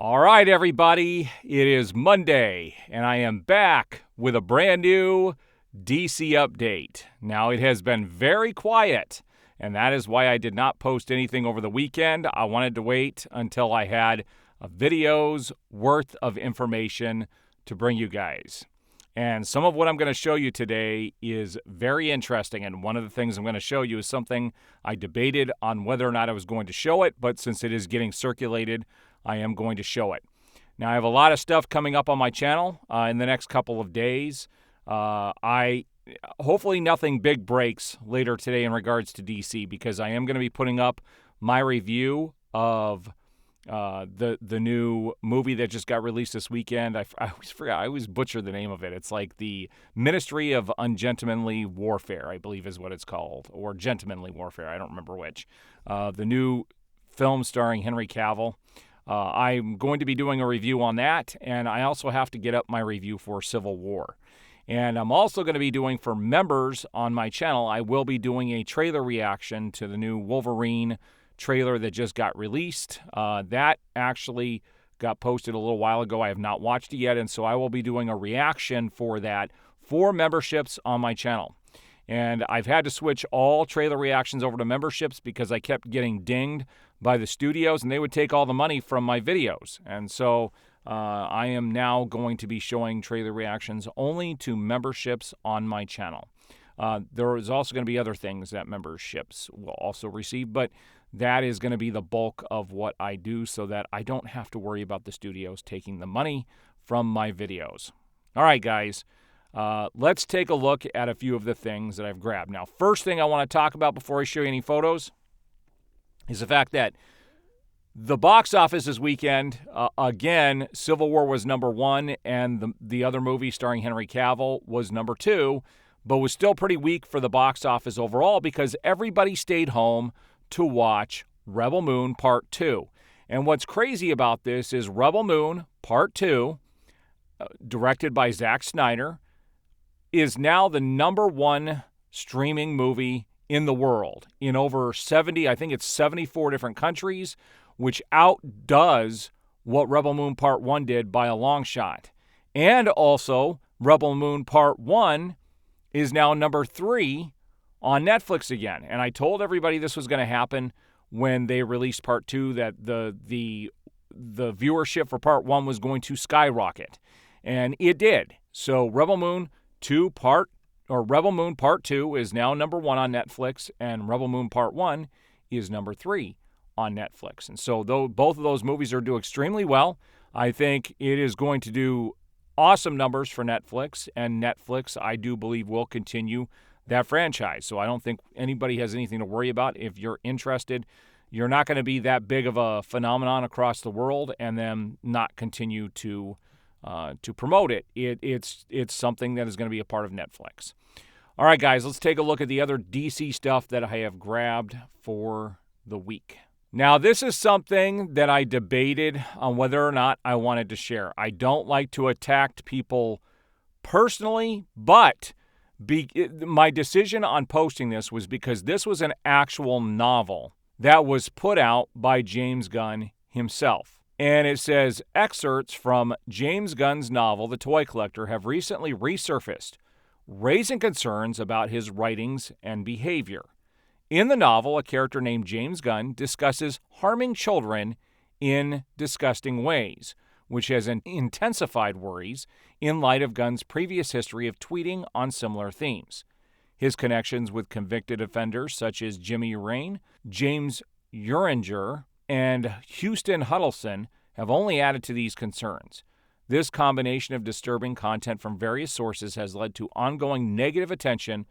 All right, everybody, it is Monday, and I am back with a brand new DC update. Now, it has been very quiet, and that is why I did not post anything over the weekend. I wanted to wait until I had a video's worth of information to bring you guys. And some of what I'm going to show you today is very interesting, and one of the things I'm going to show you is something I debated on whether or not I was going to show it, but since it is getting circulated, I am going to show it. Now, I have a lot of stuff coming up on my channel in the next couple of days. Hopefully nothing big breaks later today in regards to DC, because I am going to be putting up my review of the new movie that just got released this weekend. I always forget. I always butcher the name of it. It's like the Ministry of Ungentlemanly Warfare, I believe is what it's called, or Gentlemanly Warfare. I don't remember which. The new film starring Henry Cavill. I'm going to be doing a review on that, and I also have to get up my review for Civil War. And I'm also going to be doing, for members on my channel, I will be doing a trailer reaction to the new Wolverine trailer that just got released. That actually got posted a little while ago. I have not watched it yet, and so I will be doing a reaction for that for memberships on my channel. And I've had to switch all trailer reactions over to memberships because I kept getting dinged by the studios, and they would take all the money from my videos. And so I am now going to be showing trailer reactions only to memberships on my channel. There is also going to be other things that memberships will also receive, but that is going to be the bulk of what I do so that I don't have to worry about the studios taking the money from my videos. All right, guys. Let's take a look at a few of the things that I've grabbed. Now, first thing I want to talk about before I show you any photos is the fact that the box office this weekend, again, Civil War was number one, and the other movie starring Henry Cavill was number two, but was still pretty weak for the box office overall because everybody stayed home to watch Rebel Moon Part 2. And what's crazy about this is Rebel Moon Part 2, directed by Zack Snyder, is now the number one streaming movie in the world in over 70, I think it's 74 different countries, which outdoes what Rebel Moon Part 1 did by a long shot. And also, Rebel Moon Part 1 is now number 3 on Netflix again. And I told everybody this was going to happen when they released Part 2, that the viewership for Part 1 was going to skyrocket. And it did. So Rebel Moon Part 2 is now number 1 on Netflix, and Rebel Moon Part 1 is number 3 on Netflix. And so though both of those movies are doing extremely well, I think it is going to do awesome numbers for Netflix, and Netflix, I do believe, will continue that franchise. So I don't think anybody has anything to worry about. If you're interested, you're not going to be that big of a phenomenon across the world and then not continue to promote it. It's something that is going to be a part of Netflix. All right, guys, let's take a look at the other DC stuff that I have grabbed for the week. Now, this is something that I debated on whether or not I wanted to share. I don't like to attack people personally, but my decision on posting this was because this was an actual novel that was put out by James Gunn himself. And it says, excerpts from James Gunn's novel, The Toy Collector, have recently resurfaced, raising concerns about his writings and behavior. In the novel, a character named James Gunn discusses harming children in disgusting ways, which has intensified worries in light of Gunn's previous history of tweeting on similar themes. His connections with convicted offenders such as Jimmy Rain, James Uringer, and Houston Huddleston have only added to these concerns. This combination of disturbing content from various sources has led to ongoing negative attention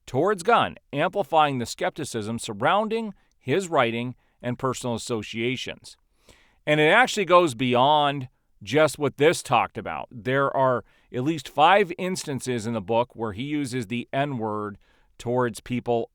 towards Gunn, amplifying the skepticism surrounding his writing and personal associations. And it actually goes beyond just what this talked about. There are at least 5 instances in the book where he uses the N-word towards people,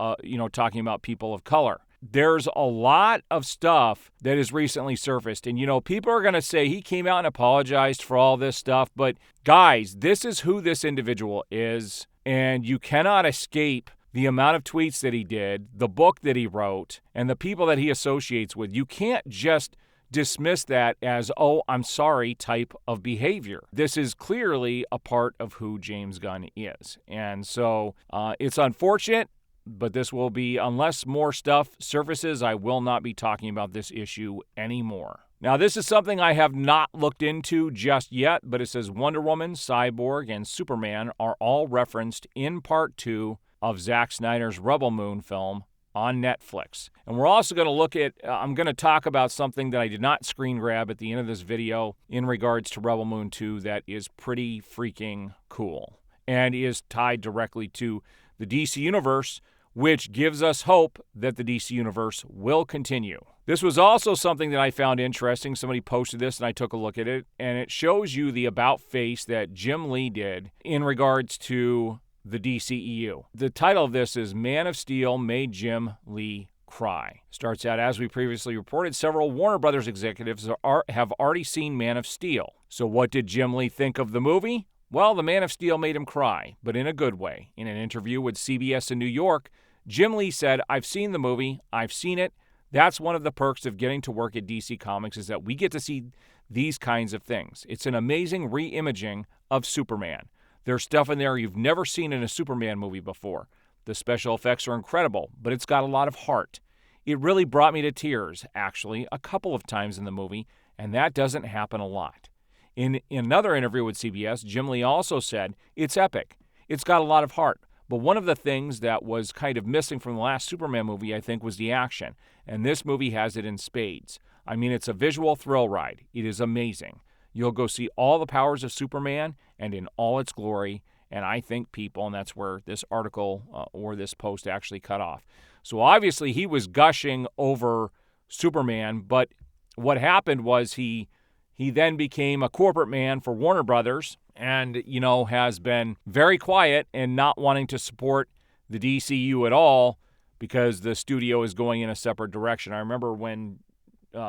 talking about people of color. There's a lot of stuff that has recently surfaced. And, people are going to say he came out and apologized for all this stuff. But, guys, this is who this individual is. And you cannot escape the amount of tweets that he did, the book that he wrote, and the people that he associates with. You can't just dismiss that as, oh, I'm sorry type of behavior. This is clearly a part of who James Gunn is. And so it's unfortunate, but this will be, unless more stuff surfaces, I will not be talking about this issue anymore. Now, this is something I have not looked into just yet, but it says Wonder Woman, Cyborg, and Superman are all referenced in Part 2 of Zack Snyder's Rebel Moon film on Netflix. And we're also going to look at, I'm going to talk about something that I did not screen grab at the end of this video in regards to Rebel Moon 2 that is pretty freaking cool and is tied directly to the DC Universe, which gives us hope that the DC Universe will continue. This was also something that I found interesting. Somebody posted this and I took a look at it, and it shows you the about face that Jim Lee did in regards to the DCEU. The title of this is Man of Steel Made Jim Lee Cry. Starts out, as we previously reported, several Warner Brothers executives have already seen Man of Steel. So what did Jim Lee think of the movie? Well, the Man of Steel made him cry, but in a good way. In an interview with CBS in New York, Jim Lee said, "I've seen the movie. I've seen it. That's one of the perks of getting to work at DC Comics is that we get to see these kinds of things. It's an amazing re-imaging of Superman. There's stuff in there you've never seen in a Superman movie before. The special effects are incredible, but it's got a lot of heart. It really brought me to tears, actually, a couple of times in the movie, and that doesn't happen a lot." In another interview with CBS, Jim Lee also said, "It's epic. It's got a lot of heart. But one of the things that was kind of missing from the last Superman movie, I think, was the action. And this movie has it in spades. I mean, it's a visual thrill ride. It is amazing. You'll go see all the powers of Superman and in all its glory." And I think people, and that's where this article or this post actually cut off. So obviously he was gushing over Superman, but what happened was he then became a corporate man for Warner Brothers and, has been very quiet and not wanting to support the DCU at all because the studio is going in a separate direction. I remember when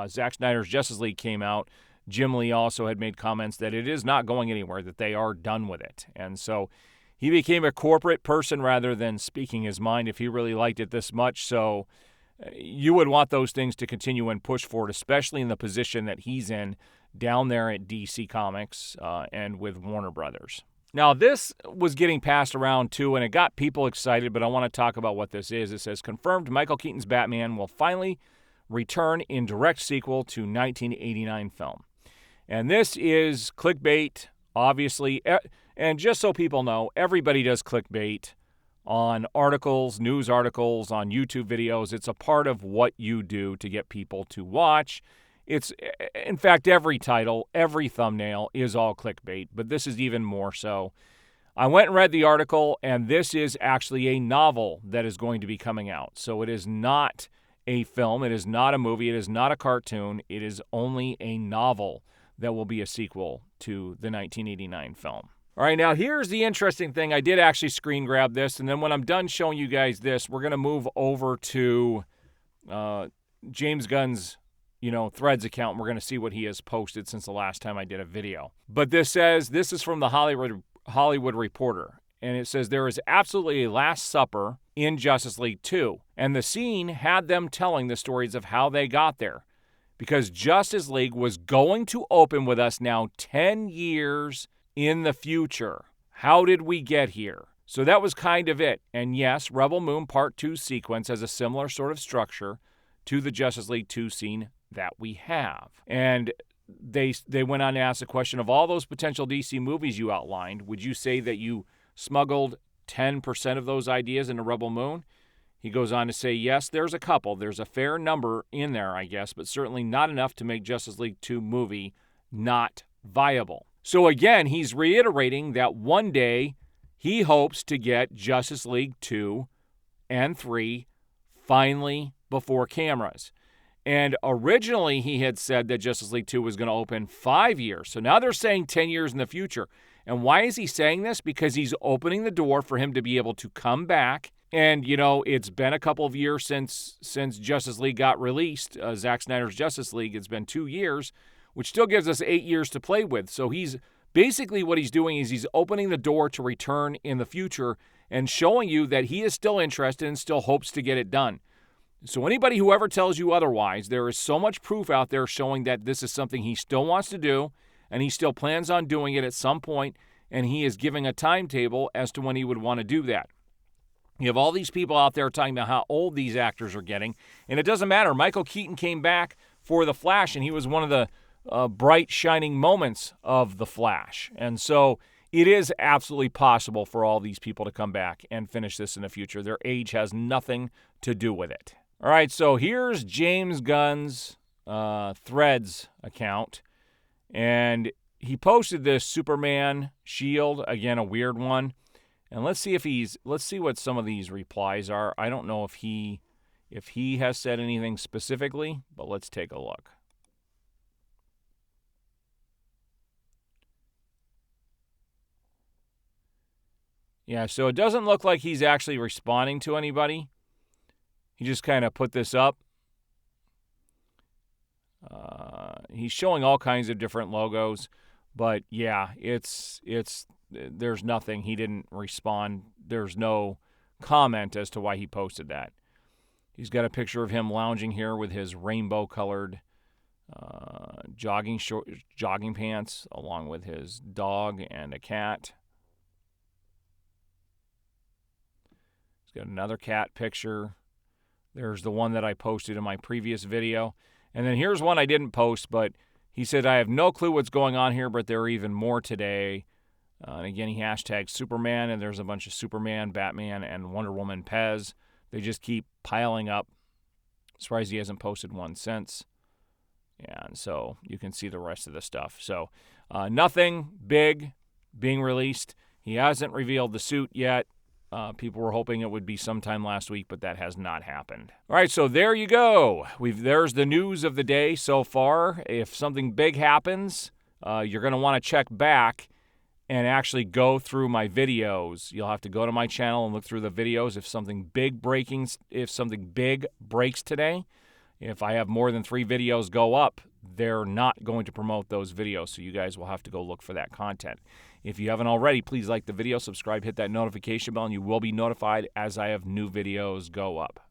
Zack Snyders Justice League came out, Jim Lee also had made comments that it is not going anywhere, that they are done with it. And so he became a corporate person rather than speaking his mind if he really liked it this much. So you would want those things to continue and push forward, especially in the position that he's in down there at DC Comics and with Warner Brothers. Now, this was getting passed around too, and it got people excited, but I want to talk about what this is. It says, confirmed Michael Keaton's Batman will finally return in direct sequel to 1989 film. And this is clickbait, obviously. And just so people know, everybody does clickbait on articles, news articles, on YouTube videos. It's a part of what you do to get people to watch. It's, in fact, every title, every thumbnail is all clickbait, but this is even more so. I went and read the article, and this is actually a novel that is going to be coming out. So it is not a film, it is not a movie, it is not a cartoon, it is only a novel that will be a sequel to the 1989 film. All right, now here's the interesting thing. I did actually screen grab this, and then when I'm done showing you guys this, we're going to move over to James Gunn's Threads account, and we're going to see what he has posted since the last time I did a video. But this is from the Hollywood Reporter, and it says, there is absolutely a Last Supper in Justice League 2, and the scene had them telling the stories of how they got there, because Justice League was going to open with us now 10 years in the future. How did we get here? So that was kind of it. And yes, Rebel Moon Part 2 sequence has a similar sort of structure to the Justice League 2 scene that we have. And they went on to ask the question, of all those potential DC movies you outlined, would you say that you smuggled 10% of those ideas into Rebel Moon? He goes on to say, yes, there's a couple. There's a fair number in there, I guess, but certainly not enough to make Justice League 2 movie not viable. So again, he's reiterating that one day he hopes to get Justice League 2 and 3 finally before cameras. And originally he had said that Justice League 2 was going to open 5 years. So now they're saying 10 years in the future. And why is he saying this? Because he's opening the door for him to be able to come back. And, it's been a couple of years since Justice League got released, Zack Snyder's Justice League. It's been 2 years, which still gives us 8 years to play with. So he's basically, what he's doing is he's opening the door to return in the future and showing you that he is still interested and still hopes to get it done. So anybody who ever tells you otherwise, there is so much proof out there showing that this is something he still wants to do, and he still plans on doing it at some point, and he is giving a timetable as to when he would want to do that. You have all these people out there talking about how old these actors are getting, and it doesn't matter. Michael Keaton came back for The Flash, and he was one of the bright, shining moments of The Flash. And so it is absolutely possible for all these people to come back and finish this in the future. Their age has nothing to do with it. All right, so here's James Gunn's Threads account, and he posted this Superman shield, again, a weird one. And let's see what some of these replies are. I don't know if he has said anything specifically, but let's take a look. Yeah, so it doesn't look like he's actually responding to anybody. He just kind of put this up. He's showing all kinds of different logos, but yeah, there's nothing. He didn't respond. There's no comment as to why he posted that. He's got a picture of him lounging here with his rainbow-colored jogging pants, along with his dog and a cat. He's got another cat picture. There's the one that I posted in my previous video. And then here's one I didn't post, but he said, I have no clue what's going on here, but there are even more today. And again, he hashtags Superman, and there's a bunch of Superman, Batman, and Wonder Woman Pez. They just keep piling up. Surprised he hasn't posted one since. And so you can see the rest of the stuff. So nothing big being released. He hasn't revealed the suit yet. People were hoping it would be sometime last week, but that has not happened. All right, so there you go. There's the news of the day so far. If something big happens, you're going to want to check back and actually go through my videos. You'll have to go to my channel and look through the videos. If something big breaks today, if I have more than 3 videos go up, they're not going to promote those videos, so you guys will have to go look for that content. If you haven't already, please like the video, subscribe, hit that notification bell, and you will be notified as I have new videos go up.